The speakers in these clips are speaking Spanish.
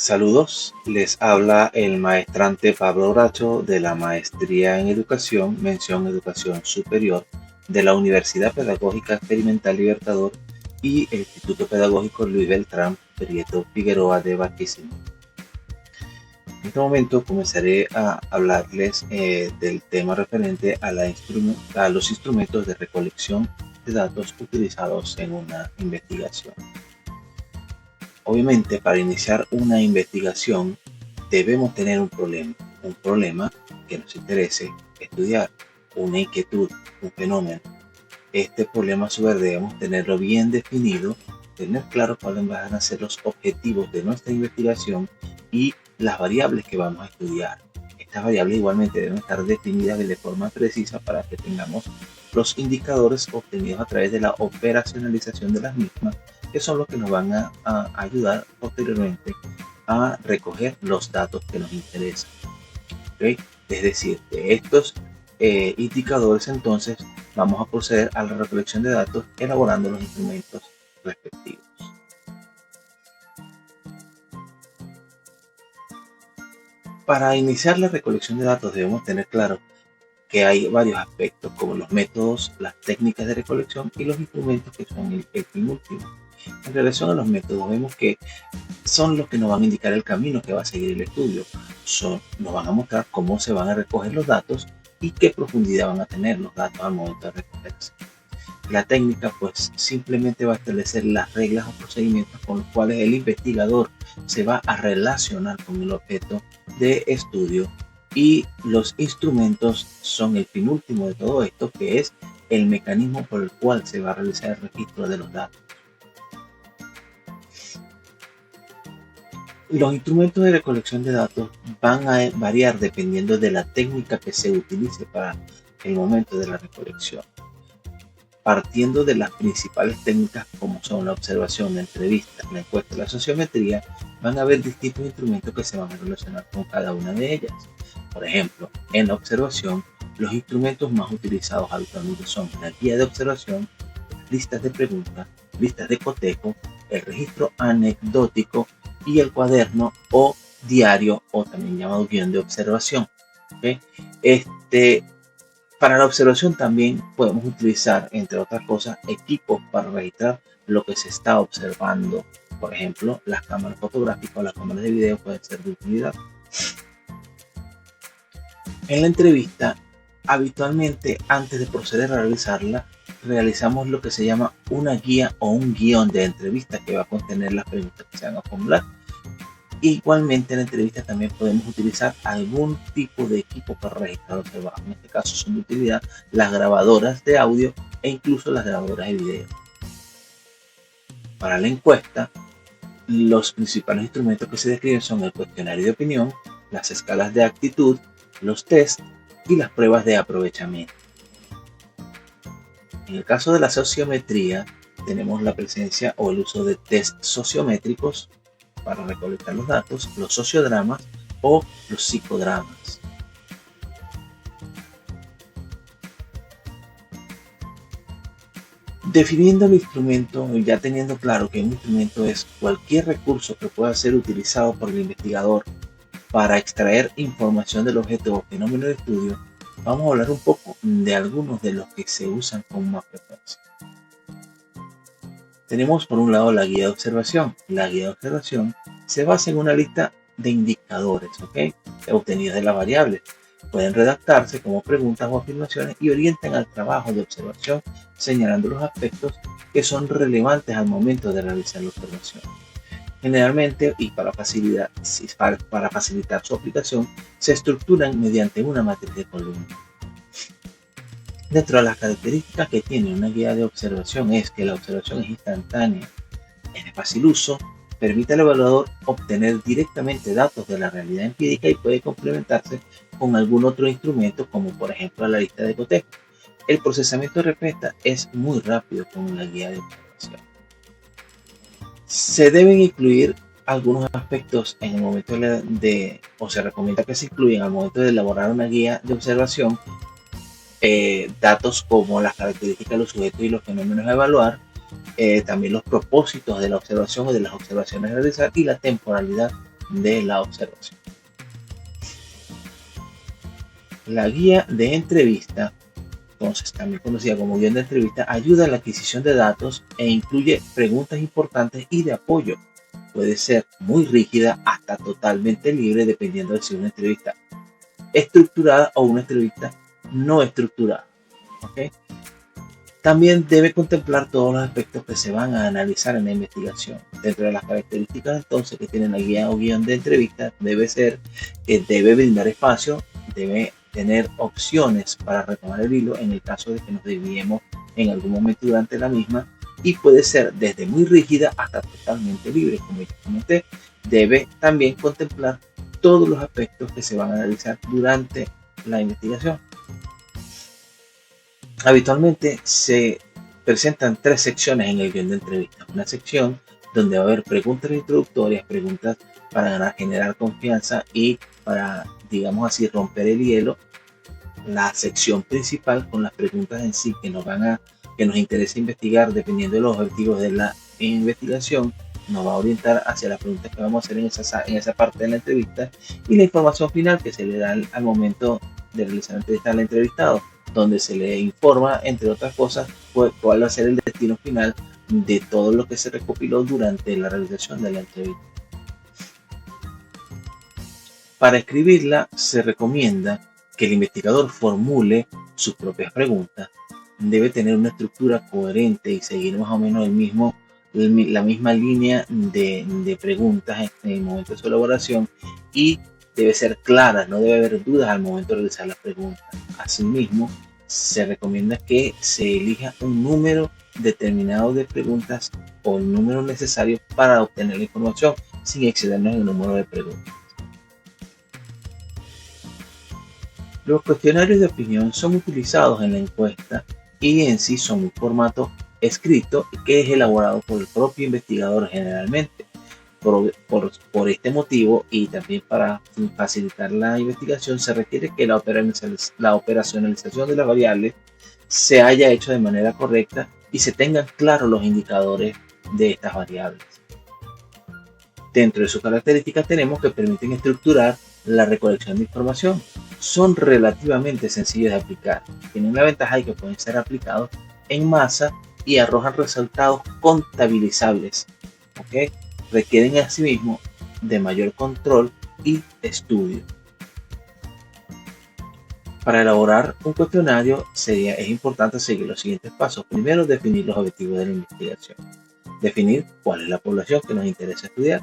Saludos, les habla el maestrante Pablo Bracho de la Maestría en Educación, mención Educación Superior de la Universidad Pedagógica Experimental Libertador y el Instituto Pedagógico Luis Beltrán Prieto Figueroa de Barquisimeto. En este momento comenzaré a hablarles del tema referente a los instrumentos de recolección de datos utilizados en una investigación. Obviamente, para iniciar una investigación debemos tener un problema que nos interese estudiar, una inquietud, un fenómeno. Este problema a su vez debemos tenerlo bien definido, tener claro cuáles van a ser los objetivos de nuestra investigación y las variables que vamos a estudiar. Estas variables igualmente deben estar definidas de forma precisa para que tengamos los indicadores obtenidos a través de la operacionalización de las mismas, que son los que nos van a ayudar posteriormente a recoger los datos que nos interesan. ¿Okay? Es decir, de estos indicadores entonces vamos a proceder a la recolección de datos elaborando los instrumentos respectivos. Para iniciar la recolección de datos debemos tener claro que hay varios aspectos como los métodos, las técnicas de recolección y los instrumentos que son el fin último. En relación a los métodos vemos que son los que nos van a indicar el camino que va a seguir el estudio. Nos van a mostrar cómo se van a recoger los datos y qué profundidad van a tener los datos al momento de recogerse. La técnica pues simplemente va a establecer las reglas o procedimientos con los cuales el investigador se va a relacionar con el objeto de estudio, y los instrumentos son el fin último de todo esto, que es el mecanismo por el cual se va a realizar el registro de los datos. Los instrumentos de recolección de datos van a variar dependiendo de la técnica que se utilice para el momento de la recolección. Partiendo de las principales técnicas como son la observación, la entrevista, la encuesta y la sociometría, van a haber distintos instrumentos que se van a relacionar con cada una de ellas. Por ejemplo, en la observación, los instrumentos más utilizados habitualmente son la guía de observación, listas de preguntas, listas de cotejo, el registro anecdótico y el cuaderno o diario, o también llamado guión de observación. ¿Okay? Para la observación también podemos utilizar, entre otras cosas, equipos para registrar lo que se está observando. Por ejemplo, las cámaras fotográficas o las cámaras de video pueden ser de utilidad. En la entrevista, habitualmente antes de proceder a realizarla, realizamos lo que se llama una guía o un guión de entrevista que va a contener las preguntas que se van a formular. Igualmente en la entrevista también podemos utilizar algún tipo de equipo para registrar observados. En este caso son de utilidad las grabadoras de audio e incluso las grabadoras de video. Para la encuesta, los principales instrumentos que se describen son el cuestionario de opinión, las escalas de actitud, los tests y las pruebas de aprovechamiento. En el caso de la sociometría, tenemos la presencia o el uso de test sociométricos para recolectar los datos, los sociodramas o los psicodramas. Definiendo el instrumento, ya teniendo claro que un instrumento es cualquier recurso que pueda ser utilizado por el investigador para extraer información del objeto o fenómeno de estudio, vamos a hablar un poco de algunos de los que se usan con más frecuencia. Tenemos por un lado la guía de observación. La guía de observación se basa en una lista de indicadores, obtenidos de las variables. Pueden redactarse como preguntas o afirmaciones y orientan al trabajo de observación, señalando los aspectos que son relevantes al momento de realizar la observación. Generalmente, y para facilitar su aplicación, se estructuran mediante una matriz de columnas. Dentro de las características que tiene una guía de observación es que la observación es instantánea, es de fácil uso, permite al evaluador obtener directamente datos de la realidad empírica y puede complementarse con algún otro instrumento, como por ejemplo la lista de cotejo. El procesamiento de respuesta es muy rápido con la guía de observación. Se deben incluir algunos aspectos en el momento o se recomienda que se incluyan al momento de elaborar una guía de observación. Datos como las características de los sujetos y los fenómenos a evaluar, también los propósitos de la observación o de las observaciones a realizar y la temporalidad de la observación. La guía de entrevista, entonces también conocida como guión de entrevista, ayuda a la adquisición de datos e incluye preguntas importantes y de apoyo. Puede ser muy rígida hasta totalmente libre dependiendo de si es una entrevista estructurada o una entrevista no estructurada. ¿Okay? También debe contemplar todos los aspectos que se van a analizar en la investigación. Dentro de las características entonces que tiene la guía o guión de entrevista debe ser que debe brindar espacio, debe tener opciones para retomar el hilo en el caso de que nos desviemos en algún momento durante la misma, y puede ser desde muy rígida hasta totalmente libre. Como ya comenté, debe también contemplar todos los aspectos que se van a analizar durante la investigación. Habitualmente se presentan 3 secciones en el guión de entrevista. Una sección donde va a haber preguntas introductorias, preguntas para generar confianza y para, digamos así, romper el hielo. La sección principal con las preguntas en sí que nos interesa investigar dependiendo de los objetivos de la investigación, nos va a orientar hacia las preguntas que vamos a hacer en esa parte de la entrevista, y la información final que se le da al momento de realizar la entrevista al entrevistado, donde se le informa, entre otras cosas, cuál va a ser el destino final de todo lo que se recopiló durante la realización de la entrevista. Para escribirla se recomienda que el investigador formule sus propias preguntas. Debe tener una estructura coherente y seguir más o menos la misma línea de preguntas en el momento de su elaboración, y debe ser clara, no debe haber dudas al momento de realizar las preguntas. Asimismo, se recomienda que se elija un número determinado de preguntas o el número necesario para obtener la información sin excedernos en el número de preguntas. Los cuestionarios de opinión son utilizados en la encuesta y en sí son un formato escrito que es elaborado por el propio investigador generalmente. Por este motivo, y también para facilitar la investigación, se requiere que la operacionalización de las variables se haya hecho de manera correcta y se tengan claros los indicadores de estas variables. Dentro de sus características tenemos que permiten estructurar la recolección de información. Son relativamente sencillos de aplicar. Tienen la ventaja de que pueden ser aplicados en masa y arrojan resultados contabilizables. ¿Okay? Requieren asimismo de mayor control y estudio. Para elaborar un cuestionario es importante seguir los siguientes pasos. Primero, definir los objetivos de la investigación. Definir cuál es la población que nos interesa estudiar.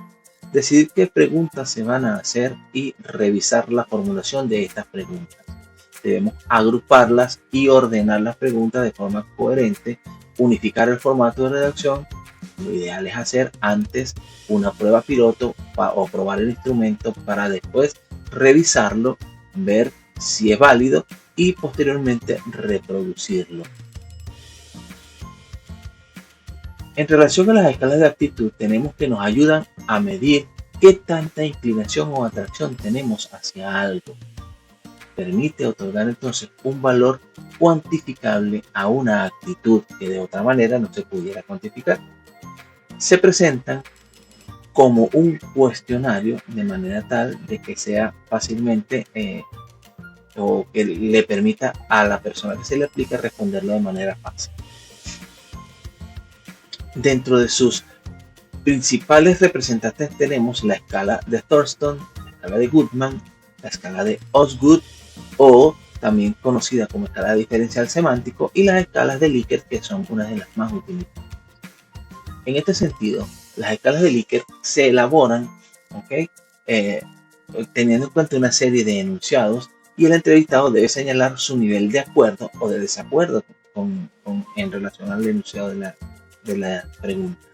Decidir qué preguntas se van a hacer y revisar la formulación de estas preguntas. Debemos agruparlas y ordenar las preguntas de forma coherente, unificar el formato de redacción. Lo ideal es hacer antes una prueba piloto o probar el instrumento para después revisarlo, ver si es válido y posteriormente reproducirlo. En relación a las escalas de aptitud, tenemos que nos ayudan a medir qué tanta inclinación o atracción tenemos hacia algo. Permite otorgar entonces un valor cuantificable a una actitud que de otra manera no se pudiera cuantificar. Se presentan como un cuestionario de manera tal de que sea fácilmente o que le permita a la persona que se le aplique responderlo de manera fácil. Dentro de sus principales representantes tenemos la escala de Thurston, la escala de Goodman, la escala de Osgood, o también conocida como escala diferencial semántico, y las escalas de Likert, que son una de las más utilizadas. En este sentido, las escalas de Likert se elaboran teniendo en cuenta una serie de enunciados, y el entrevistado debe señalar su nivel de acuerdo o de desacuerdo en relación al enunciado de las preguntas.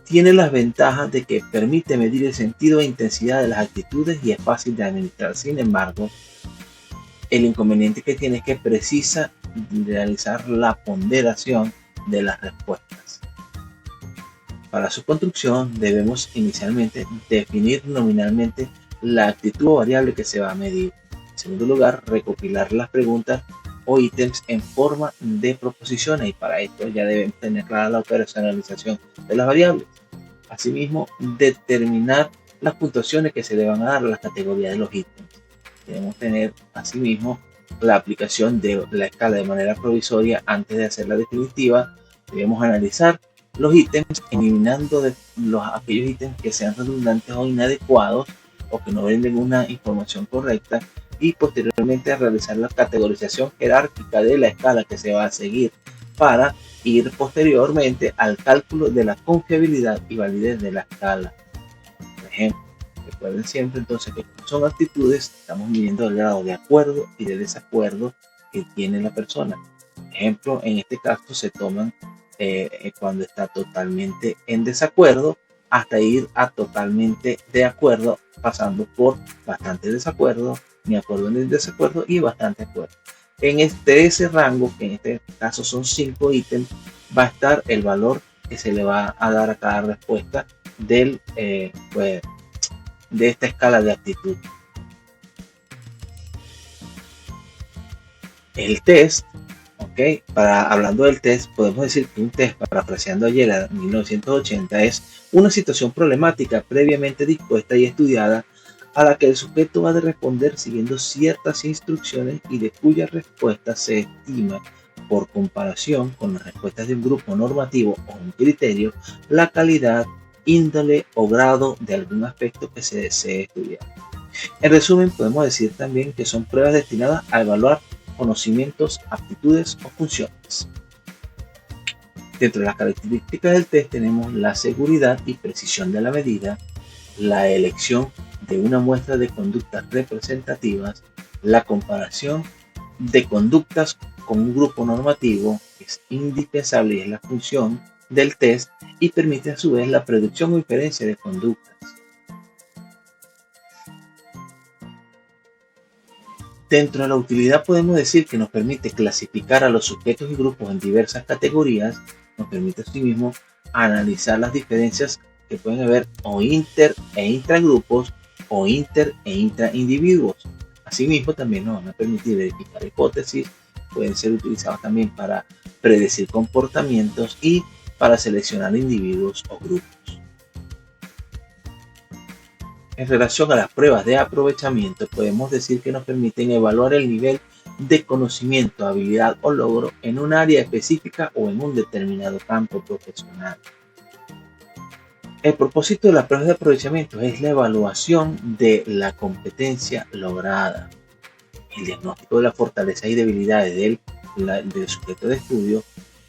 Tiene las ventajas de que permite medir el sentido e intensidad de las actitudes y es fácil de administrar. Sin embargo, el inconveniente que tiene es que precisa realizar la ponderación de las respuestas. Para su construcción debemos inicialmente definir nominalmente la actitud o variable que se va a medir. En segundo lugar, recopilar las preguntas o ítems en forma de proposiciones, y para esto ya debemos tener clara la operacionalización de las variables. Asimismo, determinar las puntuaciones que se le van a dar a las categorías de los ítems. Debemos tener asimismo la aplicación de la escala de manera provisoria antes de hacerla definitiva. Debemos analizar los ítems eliminando aquellos ítems que sean redundantes o inadecuados o que no brinden una información correcta, y posteriormente a realizar la categorización jerárquica de la escala que se va a seguir para ir posteriormente al cálculo de la confiabilidad y validez de la escala. Por ejemplo, recuerden siempre entonces que son actitudes, estamos midiendo el grado de acuerdo y de desacuerdo que tiene la persona. Por ejemplo, en este caso se toman cuando está totalmente en desacuerdo hasta ir a totalmente de acuerdo, pasando por bastante desacuerdo, ni acuerdo ni desacuerdo y bastante acuerdo. En ese rango, que en este caso son 5 ítems, va a estar el valor que se le va a dar a cada respuesta de esta escala de actitud. El test, hablando del test, podemos decir que un test, parafraseando a Yelland en 1980, es una situación problemática previamente dispuesta y estudiada a la que el sujeto ha de responder siguiendo ciertas instrucciones y de cuya respuesta se estima, por comparación con las respuestas de un grupo normativo o un criterio, la calidad, índole o grado de algún aspecto que se desee estudiar. En resumen, podemos decir también que son pruebas destinadas a evaluar conocimientos, aptitudes o funciones. Dentro de las características del test tenemos la seguridad y precisión de la medida, la elección de una muestra de conductas representativas, la comparación de conductas con un grupo normativo, que es indispensable y es la función del test, y permite a su vez la predicción o inferencia de conductas. Dentro de la utilidad podemos decir que nos permite clasificar a los sujetos y grupos en diversas categorías, nos permite asimismo analizar las diferencias que pueden haber o inter e intragrupos o inter e intraindividuos. Asimismo también nos van a permitir verificar hipótesis, pueden ser utilizados también para predecir comportamientos y para seleccionar individuos o grupos. En relación a las pruebas de aprovechamiento, podemos decir que nos permiten evaluar el nivel de conocimiento, habilidad o logro en un área específica o en un determinado campo profesional. El propósito de las pruebas de aprovechamiento es la evaluación de la competencia lograda, el diagnóstico de las fortalezas y debilidades del sujeto de estudio.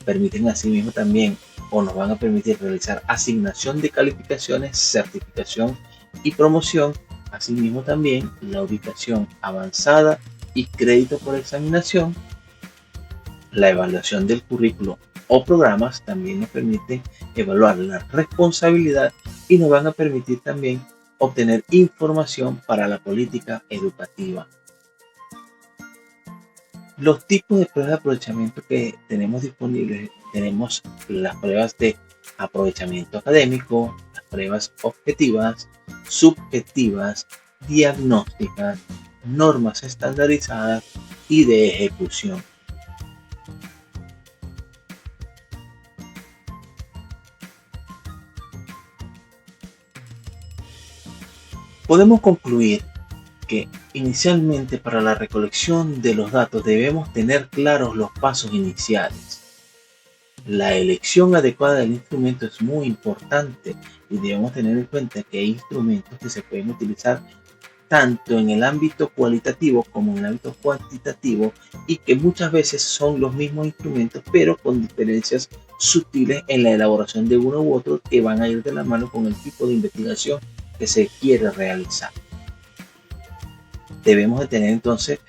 Permiten asimismo también, o nos van a permitir realizar asignación de calificaciones, certificación y promoción, asimismo también la ubicación avanzada y crédito por examinación. La evaluación del currículo o programas también nos permite evaluar la responsabilidad y nos van a permitir también obtener información para la política educativa. Los tipos de pruebas de aprovechamiento que tenemos disponibles, tenemos las pruebas de aprovechamiento académico, las pruebas objetivas, subjetivas, diagnósticas, normas estandarizadas y de ejecución. Podemos concluir que inicialmente para la recolección de los datos debemos tener claros los pasos iniciales. La elección adecuada del instrumento es muy importante y debemos tener en cuenta que hay instrumentos que se pueden utilizar tanto en el ámbito cualitativo como en el ámbito cuantitativo y que muchas veces son los mismos instrumentos pero con diferencias sutiles en la elaboración de uno u otro que van a ir de la mano con el tipo de investigación que se quiere realizar. Debemos de tener entonces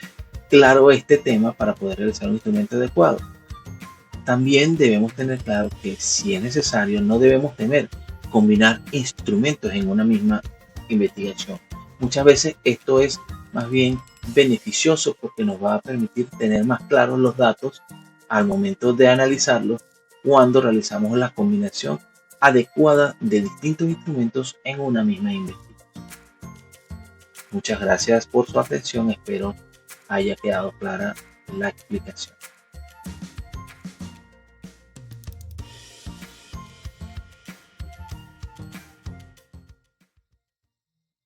claro este tema para poder realizar un instrumento adecuado. También debemos tener claro que si es necesario no debemos temer combinar instrumentos en una misma investigación. Muchas veces esto es más bien beneficioso porque nos va a permitir tener más claros los datos al momento de analizarlos cuando realizamos la combinación adecuada de distintos instrumentos en una misma investigación. Muchas gracias por su atención, espero haya quedado clara la explicación.